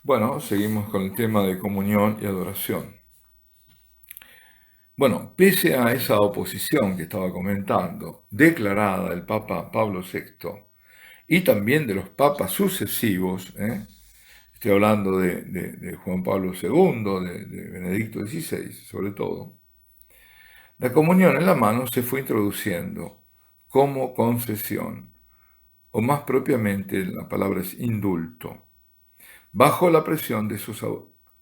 Bueno, seguimos con el tema de comunión y adoración. Bueno, pese a esa oposición que estaba comentando, declarada del Papa Pablo VI y también de los papas sucesivos, estoy hablando de Juan Pablo II, de Benedicto XVI sobre todo, la comunión en la mano se fue introduciendo como concesión, o más propiamente la palabra es indulto, bajo la presión de sus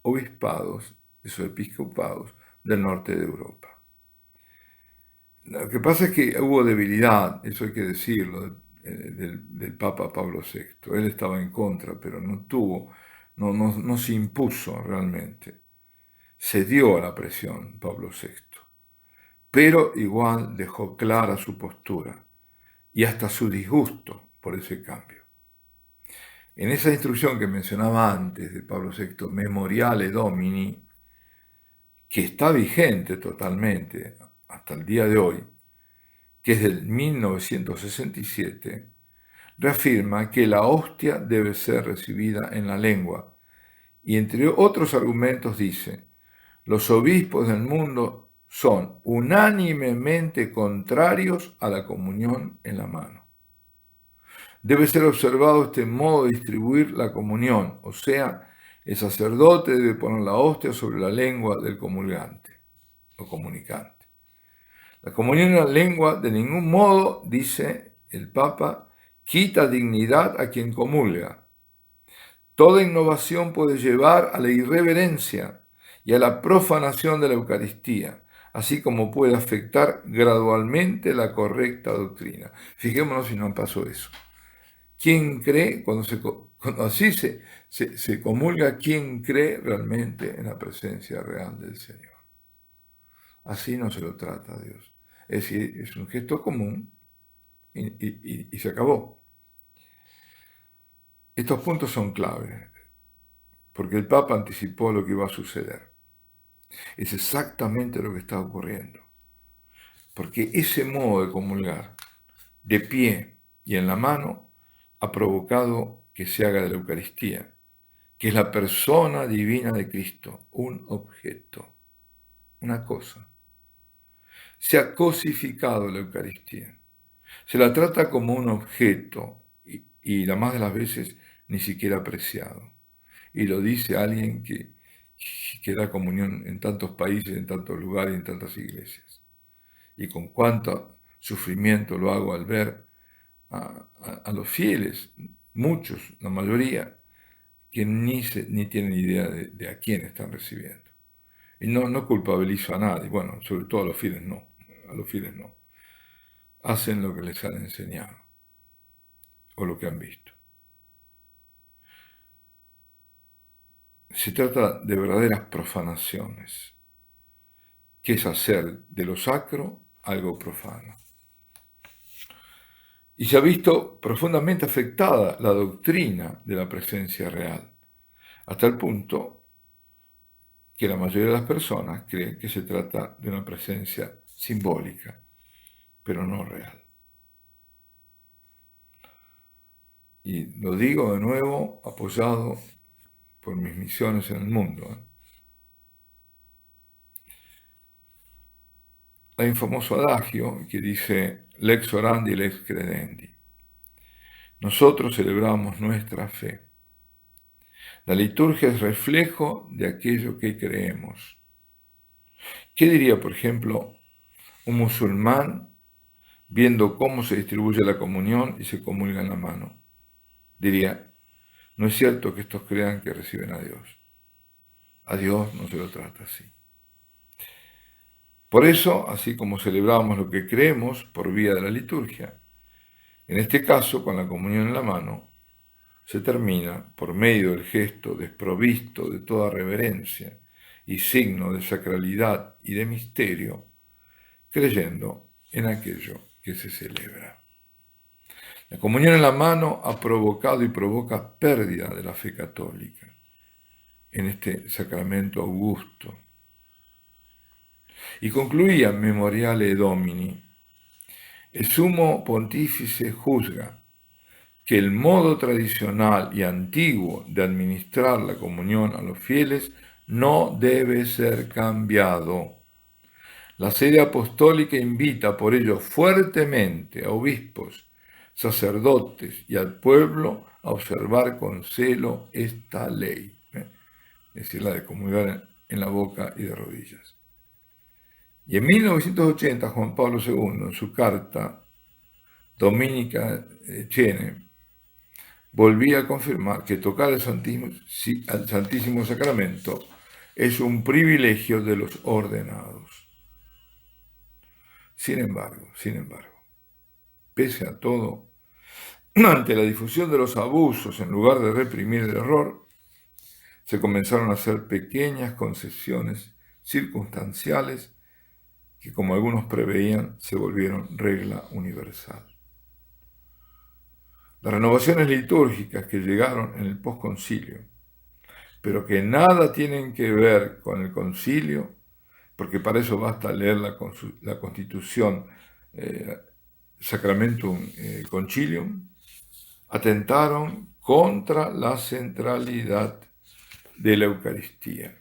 obispados, de sus episcopados del norte de Europa. Lo que pasa es que hubo debilidad, eso hay que decirlo, del Papa Pablo VI. Él estaba en contra, pero no se impuso realmente. Cedió a la presión Pablo VI, pero igual dejó clara su postura y hasta su disgusto por ese cambio. En esa instrucción que mencionaba antes de Pablo VI, Memoriale Domini, que está vigente totalmente hasta el día de hoy, que es del 1967, reafirma que la hostia debe ser recibida en la lengua y entre otros argumentos dice, los obispos del mundo son unánimemente contrarios a la comunión en la mano. Debe ser observado este modo de distribuir la comunión, o sea, el sacerdote debe poner la hostia sobre la lengua del comulgante o comunicante. La comunión en la lengua de ningún modo, dice el Papa, quita dignidad a quien comulga. Toda innovación puede llevar a la irreverencia y a la profanación de la Eucaristía, así como puede afectar gradualmente la correcta doctrina. Fijémonos si no pasó eso. ¿Quién cree, cuando así se comulga, quién cree realmente en la presencia real del Señor? Así no se lo trata a Dios. Es decir, es un gesto común y se acabó. Estos puntos son claves, porque el Papa anticipó lo que iba a suceder. Es exactamente lo que está ocurriendo. Porque ese modo de comulgar, de pie y en la mano, ha provocado que se haga de la Eucaristía, que es la persona divina de Cristo, un objeto, una cosa. Se ha cosificado la Eucaristía. Se la trata como un objeto y la más de las veces ni siquiera apreciado. Y lo dice alguien que da comunión en tantos países, en tantos lugares, en tantas iglesias. Y con cuánto sufrimiento lo hago al ver a los fieles, muchos, la mayoría, que ni tienen idea de a quién están recibiendo. Y no culpabilizo a nadie, bueno, sobre todo a los fieles no, a los fieles no. Hacen lo que les han enseñado o lo que han visto. Se trata de verdaderas profanaciones, que es hacer de lo sacro algo profano. Y se ha visto profundamente afectada la doctrina de la presencia real, hasta el punto que la mayoría de las personas creen que se trata de una presencia simbólica, pero no real. Y lo digo de nuevo apoyado por mis misiones en el mundo. Hay un famoso adagio que dice lex orandi, lex credendi. Nosotros celebramos nuestra fe. La liturgia es reflejo de aquello que creemos. ¿Qué diría, por ejemplo, un musulmán viendo cómo se distribuye la comunión y se comulga en la mano? Diría, no es cierto que estos crean que reciben a Dios. A Dios no se lo trata así. Por eso, así como celebramos lo que creemos por vía de la liturgia, en este caso, con la comunión en la mano, se termina, por medio del gesto desprovisto de toda reverencia y signo de sacralidad y de misterio, creyendo en aquello que se celebra. La comunión en la mano ha provocado y provoca pérdida de la fe católica en este sacramento augusto. Y concluía Memoriale Domini, el sumo pontífice juzga, que el modo tradicional y antiguo de administrar la comunión a los fieles no debe ser cambiado. La sede apostólica invita por ello fuertemente a obispos, sacerdotes y al pueblo a observar con celo esta ley, es decir, la de comulgar en la boca y de rodillas. Y en 1980 Juan Pablo II, en su carta Dominica Cene, volvía a confirmar que tocar al Santísimo Sacramento es un privilegio de los ordenados. Sin embargo, pese a todo, ante la difusión de los abusos, en lugar de reprimir el error, se comenzaron a hacer pequeñas concesiones circunstanciales que, como algunos preveían, se volvieron regla universal. Las renovaciones litúrgicas que llegaron en el posconcilio, pero que nada tienen que ver con el concilio, porque para eso basta leer la Constitución Sacramentum Concilium, atentaron contra la centralidad de la Eucaristía,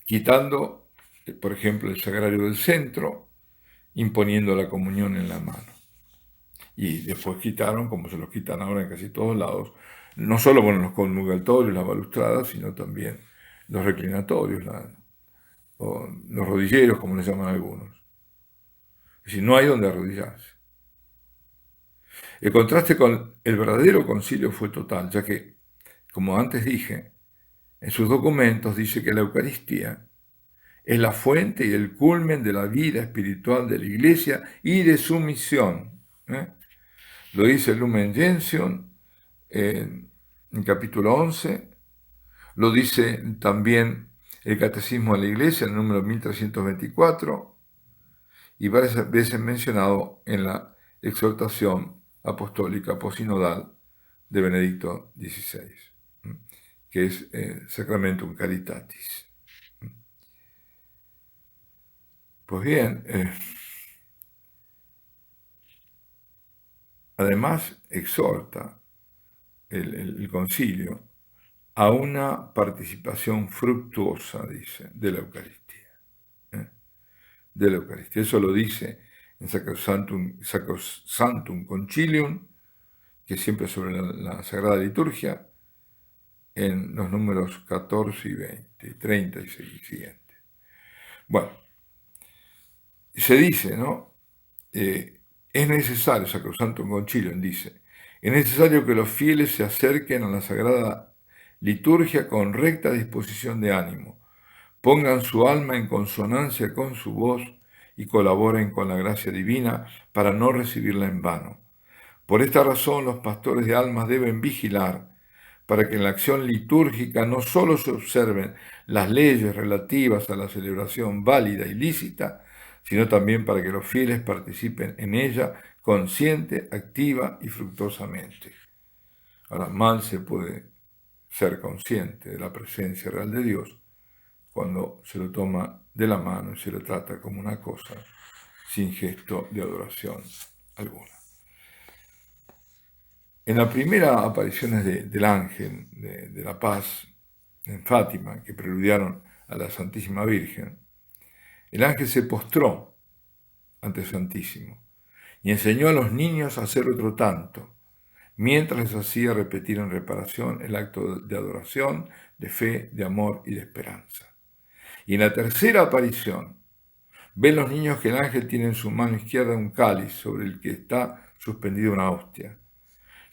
quitando, por ejemplo, el sagrario del centro, imponiendo la comunión en la mano. Y después quitaron, como se los quitan ahora en casi todos lados, no solo los conjugatorios, las balustradas, sino también los reclinatorios, o los rodilleros, como les llaman algunos. Es decir, no hay donde arrodillarse. El contraste con el verdadero concilio fue total, ya que, como antes dije, en sus documentos dice que la Eucaristía es la fuente y el culmen de la vida espiritual de la Iglesia y de su misión. Lo dice Lumen Gentium en capítulo 11, lo dice también el Catecismo de la Iglesia, en el número 1324, y varias veces mencionado en la exhortación apostólica posinodal de Benedicto XVI, que es Sacramentum Caritatis. Pues bien, además exhorta el concilio a una participación fructuosa, dice, de la Eucaristía. De la Eucaristía. Eso lo dice en Sacrosanctum Concilium, que siempre sobre la Sagrada Liturgia, en los números 14 y 20, 30 y siguientes. Bueno, se dice, ¿no? Es necesario, Sacrosanctum Concilium dice, es necesario que los fieles se acerquen a la Sagrada Liturgia con recta disposición de ánimo, pongan su alma en consonancia con su voz y colaboren con la gracia divina para no recibirla en vano. Por esta razón, los pastores de almas deben vigilar para que en la acción litúrgica no solo se observen las leyes relativas a la celebración válida y lícita, sino también para que los fieles participen en ella consciente, activa y fructuosamente. Ahora, mal se puede ser consciente de la presencia real de Dios cuando se lo toma de la mano y se lo trata como una cosa sin gesto de adoración alguna. En las primeras apariciones del ángel de la paz en Fátima, que preludiaron a la Santísima Virgen, el ángel se postró ante el Santísimo y enseñó a los niños a hacer otro tanto, mientras les hacía repetir en reparación el acto de adoración, de fe, de amor y de esperanza. Y en la tercera aparición, ven los niños que el ángel tiene en su mano izquierda un cáliz sobre el que está suspendida una hostia.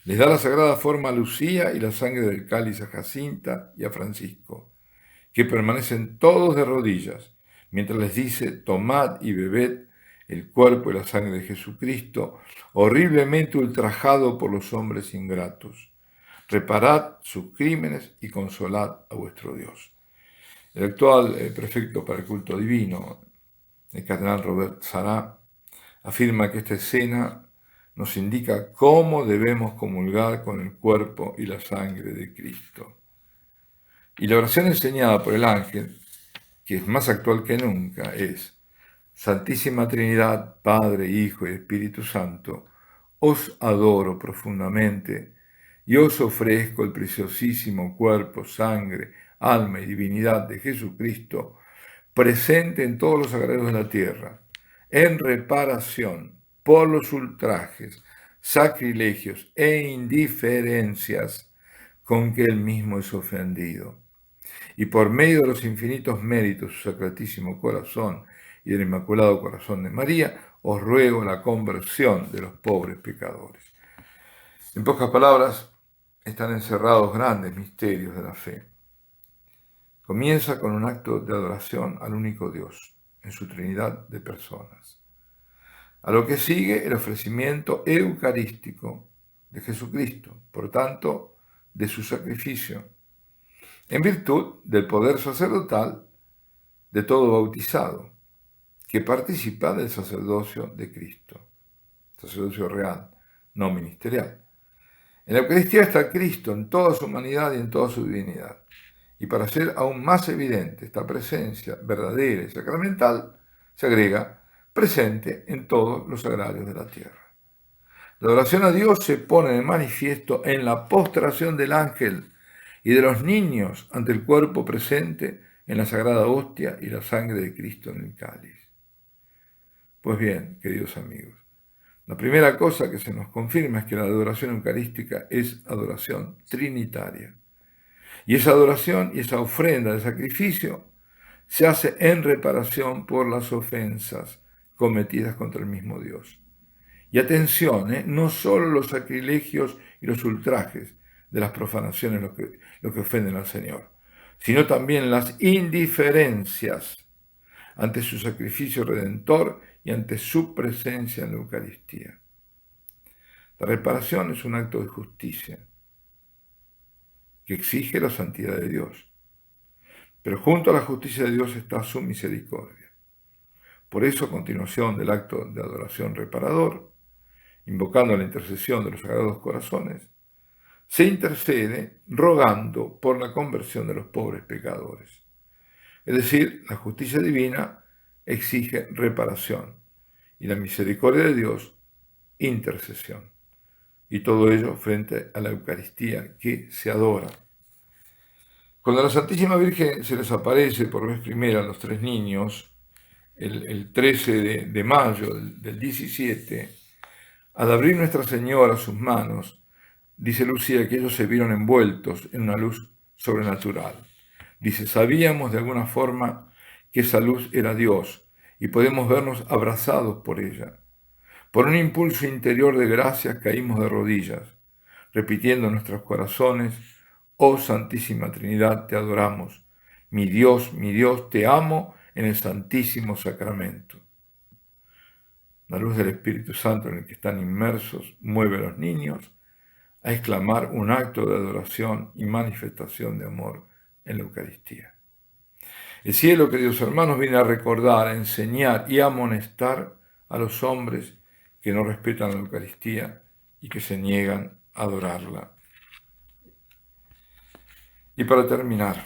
Les da la sagrada forma a Lucía y la sangre del cáliz a Jacinta y a Francisco, que permanecen todos de rodillas, mientras les dice: tomad y bebed el cuerpo y la sangre de Jesucristo, horriblemente ultrajado por los hombres ingratos. Reparad sus crímenes y consolad a vuestro Dios. El actual prefecto para el culto divino, el cardenal Robert Sará, afirma que esta escena nos indica cómo debemos comulgar con el cuerpo y la sangre de Cristo. Y la oración enseñada por el ángel, que es más actual que nunca, es: Santísima Trinidad, Padre, Hijo y Espíritu Santo, os adoro profundamente y os ofrezco el preciosísimo cuerpo, sangre, alma y divinidad de Jesucristo, presente en todos los sagrados de la tierra, en reparación por los ultrajes, sacrilegios e indiferencias con que él mismo es ofendido. Y por medio de los infinitos méritos de su sacratísimo corazón y del Inmaculado Corazón de María, os ruego la conversión de los pobres pecadores. En pocas palabras, están encerrados grandes misterios de la fe. Comienza con un acto de adoración al único Dios, en su Trinidad de personas. A lo que sigue el ofrecimiento eucarístico de Jesucristo, por tanto, de su sacrificio, en virtud del poder sacerdotal de todo bautizado, que participa del sacerdocio de Cristo, sacerdocio real, no ministerial. En la Eucaristía está Cristo en toda su humanidad y en toda su divinidad. Y para hacer aún más evidente esta presencia verdadera y sacramental, se agrega presente en todos los sagrarios de la tierra. La adoración a Dios se pone de manifiesto en la postración del ángel y de los niños ante el cuerpo presente en la sagrada hostia y la sangre de Cristo en el cáliz. Pues bien, queridos amigos, la primera cosa que se nos confirma es que la adoración eucarística es adoración trinitaria. Y esa adoración y esa ofrenda de sacrificio se hace en reparación por las ofensas cometidas contra el mismo Dios. Y atención, no solo los sacrilegios y los ultrajes de las profanaciones lo que ofenden al Señor, sino también las indiferencias ante su sacrificio redentor y ante su presencia en la Eucaristía. La reparación es un acto de justicia que exige la santidad de Dios. Pero junto a la justicia de Dios está su misericordia. Por eso, a continuación del acto de adoración reparador, invocando la intercesión de los Sagrados Corazones, se intercede rogando por la conversión de los pobres pecadores. Es decir, la justicia divina exige reparación y la misericordia de Dios intercesión. Y todo ello frente a la Eucaristía que se adora. Cuando a la Santísima Virgen se les aparece por vez primera a los tres niños, el 13 de mayo del 17, al abrir Nuestra Señora sus manos, dice Lucía que ellos se vieron envueltos en una luz sobrenatural. Dice, sabíamos de alguna forma que esa luz era Dios y podemos vernos abrazados por ella. Por un impulso interior de gracia caímos de rodillas, repitiendo en nuestros corazones, oh Santísima Trinidad, te adoramos. Mi Dios, te amo en el Santísimo Sacramento. La luz del Espíritu Santo en el que están inmersos mueve a los niños a exclamar un acto de adoración y manifestación de amor en la Eucaristía. El cielo, queridos hermanos, viene a recordar, a enseñar y a amonestar a los hombres que no respetan la Eucaristía y que se niegan a adorarla. Y para terminar,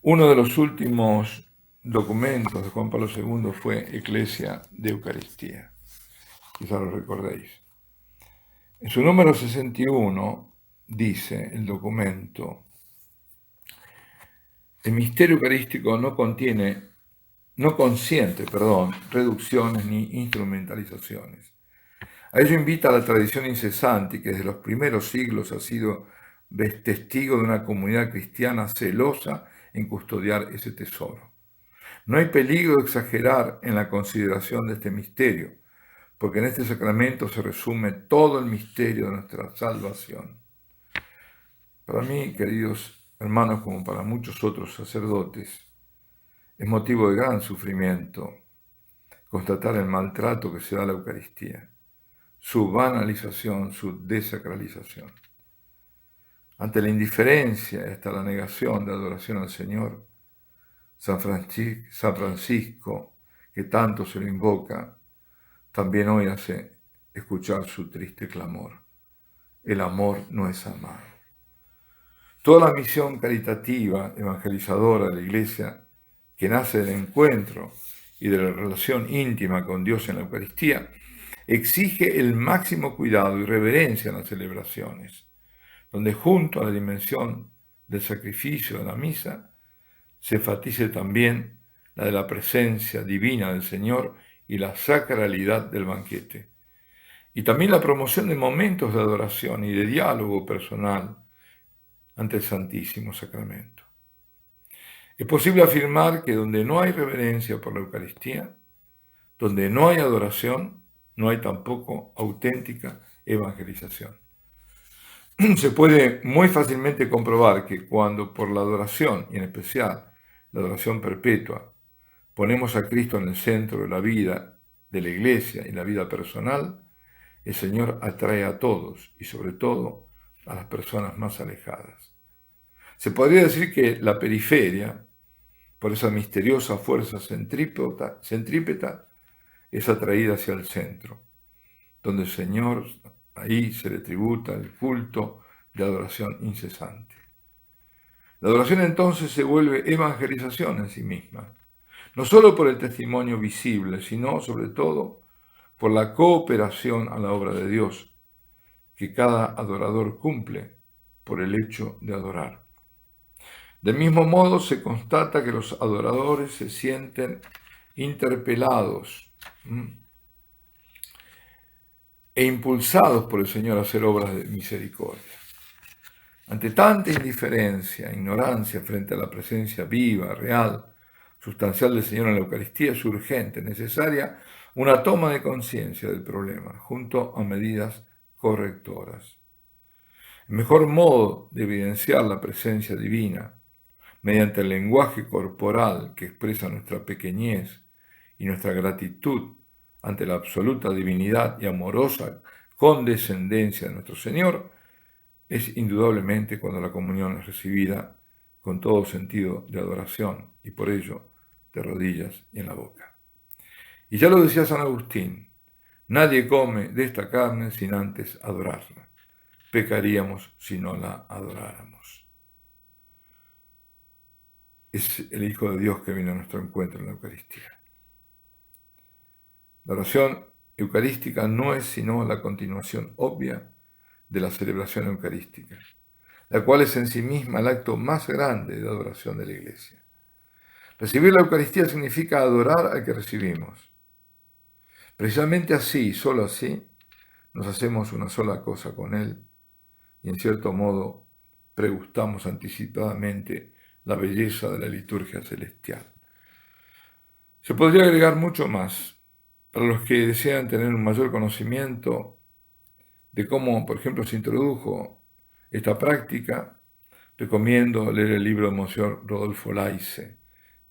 uno de los últimos documentos de Juan Pablo II fue Eclesia de Eucaristía. Quizá lo recordéis. En su número 61 dice el documento: el misterio eucarístico no consiente reducciones ni instrumentalizaciones. A ello invita a la tradición incesante que desde los primeros siglos ha sido testigo de una comunidad cristiana celosa en custodiar ese tesoro. No hay peligro de exagerar en la consideración de este misterio, porque en este sacramento se resume todo el misterio de nuestra salvación. Para mí, queridos hermanos, como para muchos otros sacerdotes, es motivo de gran sufrimiento constatar el maltrato que se da a la Eucaristía, su banalización, su desacralización. Ante la indiferencia y hasta la negación de adoración al Señor, San Francisco, que tanto se lo invoca, también hoy hace escuchar su triste clamor. El amor no es amado. Toda la misión caritativa, evangelizadora de la Iglesia, que nace del encuentro y de la relación íntima con Dios en la Eucaristía, exige el máximo cuidado y reverencia en las celebraciones, donde junto a la dimensión del sacrificio de la misa se enfatice también la de la presencia divina del Señor y la sacralidad del banquete, y también la promoción de momentos de adoración y de diálogo personal ante el Santísimo Sacramento. Es posible afirmar que donde no hay reverencia por la Eucaristía, donde no hay adoración, no hay tampoco auténtica evangelización. Se puede muy fácilmente comprobar que cuando por la adoración, y en especial la adoración perpetua, ponemos a Cristo en el centro de la vida de la Iglesia y la vida personal, el Señor atrae a todos y sobre todo a las personas más alejadas. Se podría decir que la periferia, por esa misteriosa fuerza centrípeta, es atraída hacia el centro, donde el Señor ahí se le tributa el culto de adoración incesante. La adoración entonces se vuelve evangelización en sí misma, no solo por el testimonio visible, sino sobre todo por la cooperación a la obra de Dios, que cada adorador cumple por el hecho de adorar. Del mismo modo se constata que los adoradores se sienten interpelados e impulsados por el Señor a hacer obras de misericordia. Ante tanta indiferencia, ignorancia frente a la presencia viva, real, sustancial del Señor en la Eucaristía, es urgente, necesaria una toma de conciencia del problema, junto a medidas correctoras. El mejor modo de evidenciar la presencia divina, mediante el lenguaje corporal que expresa nuestra pequeñez y nuestra gratitud ante la absoluta divinidad y amorosa condescendencia de nuestro Señor, es indudablemente cuando la comunión es recibida con todo sentido de adoración y por ello de rodillas y en la boca. Y ya lo decía San Agustín, nadie come de esta carne sin antes adorarla. Pecaríamos si no la adoráramos. Es el Hijo de Dios que viene a nuestro encuentro en la Eucaristía. La oración eucarística no es sino la continuación obvia de la celebración eucarística, la cual es en sí misma el acto más grande de adoración de la Iglesia. Recibir la Eucaristía significa adorar al que recibimos. Precisamente así, solo así, nos hacemos una sola cosa con Él y en cierto modo pregustamos anticipadamente la belleza de la liturgia celestial. Se podría agregar mucho más. Para los que desean tener un mayor conocimiento de cómo, por ejemplo, se introdujo esta práctica, recomiendo leer el libro de Monseñor Rodolfo Laice,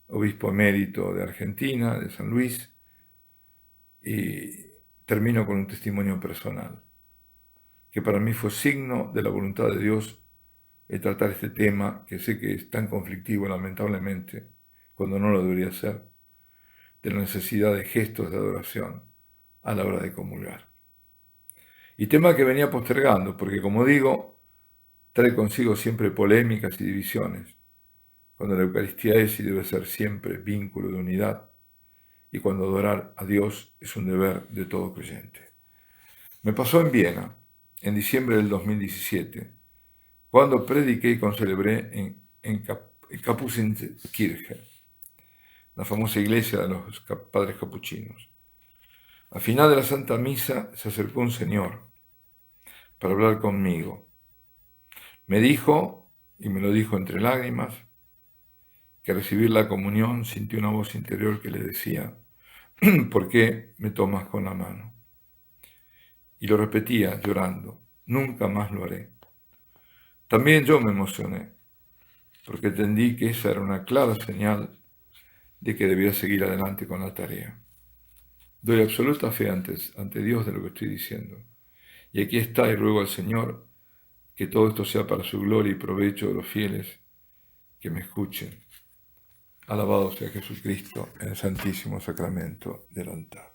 obispo emérito de Argentina, de San Luis, y termino con un testimonio personal, que para mí fue signo de la voluntad de Dios el tratar este tema, que sé que es tan conflictivo, lamentablemente, cuando no lo debería ser, de la necesidad de gestos de adoración a la hora de comulgar. Y tema que venía postergando, porque como digo, trae consigo siempre polémicas y divisiones, cuando la Eucaristía es y debe ser siempre vínculo de unidad, y cuando adorar a Dios es un deber de todo creyente. Me pasó en Viena, en diciembre del 2017, cuando prediqué y concelebré en Kapuzinkirche, la famosa iglesia de los padres capuchinos. Al final de la Santa Misa se acercó un señor para hablar conmigo. Me dijo, y me lo dijo entre lágrimas, que al recibir la comunión sintió una voz interior que le decía, ¿por qué me tomas con la mano? Y lo repetía llorando, nunca más lo haré. También yo me emocioné, porque entendí que esa era una clara señal de que debía seguir adelante con la tarea. Doy absoluta fe ante Dios de lo que estoy diciendo. Y aquí está y ruego al Señor que todo esto sea para su gloria y provecho de los fieles que me escuchen. Alabado sea Jesucristo en el Santísimo Sacramento del altar.